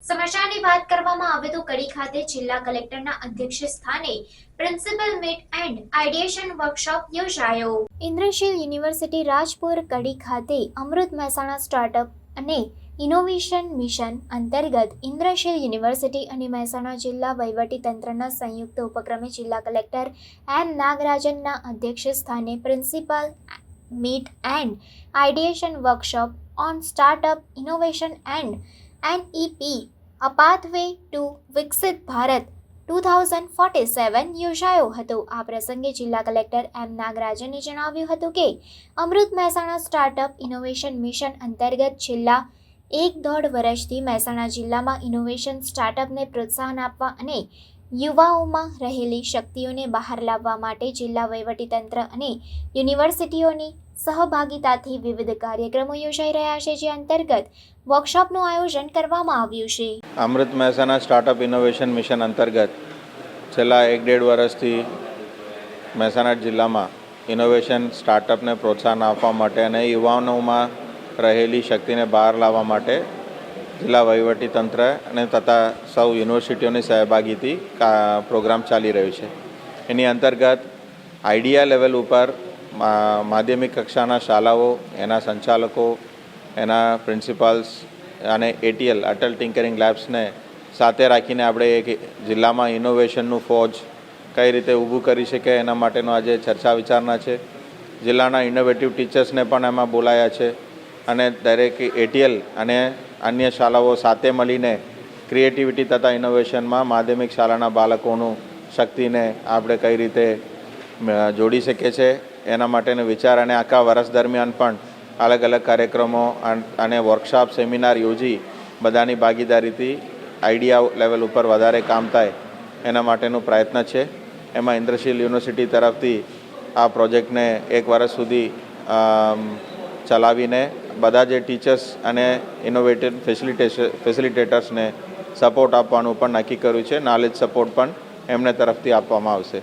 સમાચારની વાત કરવામાં આવે તો કડી ખાતે જિલ્લા કલેક્ટરના અધ્યક્ષ સ્થાને principal meet and ideation workshop યોજાયો। ઇન્દ્રશીલ યુનિવર્સિટી રાજપુર કડી ખાતે અમૃત મહેસાણા સ્ટાર્ટઅપ અને ઇનોવેશન મિશન અંતર્ગત ઇન્દ્રશીલ યુનિવર્સિટી અને મહેસાણા જિલ્લા વહીવટી તંત્રના સંયુક્ત ઉપક્રમે જિલ્લા કલેક્ટર એમ નાગરાજનના અધ્યક્ષ સ્થાને principal meet and ideation workshop on startup innovation and NEP A Pathway to વિકસિત ભારત 2047 યોજાયો હતો। આ પ્રસંગે જિલ્લા કલેક્ટર એમ નાગરાજને જણાવ્યું હતું કે અમૃત મહેસાણા સ્ટાર્ટઅપ ઇનોવેશન મિશન અંતર્ગત છેલ્લા 1.5 વર્ષથી મહેસાણા જિલ્લામાં ઇનોવેશન સ્ટાર્ટઅપને પ્રોત્સાહન આપવા અને યુવાઓમાં રહેલી શક્તિઓને બહાર લાવવા માટે જિલ્લા વહીવટીતંત્ર અને યુનિવર્સિટીઓની સહભાગીતાથી વિવિધ કાર્યક્રમો યોજાઈ રહ્યા છે, જે અંતર્ગત વર્કશોપનું આયોજન કરવામાં આવ્યું છે। અમૃત મહેસાણા સ્ટાર્ટઅપ ઇનોવેશન મિશન અંતર્ગત છેલ્લા 1.5 વર્ષથી મહેસાણા જિલ્લામાં ઇનોવેશન સ્ટાર્ટઅપને પ્રોત્સાહન આપવા માટે અને યુવાનોમાં રહેલી શક્તિને બહાર લાવવા માટે જિલ્લા વહીવટીતંત્ર અને તથા સૌ યુનિવર્સિટીઓની સહભાગીથી પ્રોગ્રામ ચાલી રહ્યો છે। એની અંતર્ગત આઈડિયા લેવલ ઉપર માધ્યમિક કક્ષાના શાળાઓ, એના સંચાલકો, એના પ્રિન્સિપાલ્સ અને ATL અટલ ટિંકરિંગ લેબ્સને સાથે રાખીને આપણે એક જિલ્લામાં ઇનોવેશનનું ફોજ કઈ રીતે ઊભું કરી શકે એના માટેનો આજે ચર્ચા વિચારણા છે। જિલ્લાના ઇનોવેટિવ ટીચર્સને પણ એમાં બોલાયા છે અને દરેક ATL અને અન્ય શાળાઓ સાથે મળીને ક્રિએટિવિટી તથા ઇનોવેશનમાં માધ્યમિક શાળાના બાળકોનું શક્તિને આપણે કઈ રીતે જોડી શકીએ છીએ એના માટેનો વિચાર અને આખા વર્ષ દરમિયાન પણ અલગ અલગ કાર્યક્રમો અને વર્કશોપ સેમિનાર યોજી બધાની ભાગીદારીથી આઈડિયા લેવલ ઉપર વધારે કામ થાય એના માટેનો પ્રયત્ન છે। એમાં ઇન્દ્રશીલ યુનિવર્સિટી તરફથી આ પ્રોજેક્ટને 1 વર્ષ સુધી ચલાવીને બધા જે ટીચર્સ અને ઇનોવેટિવ ફેસિલિટેટર્સને સપોર્ટ આપવાનું પણ નક્કી કર્યું છે। નોલેજ સપોર્ટ પણ એમને તરફથી આપવામાં આવશે।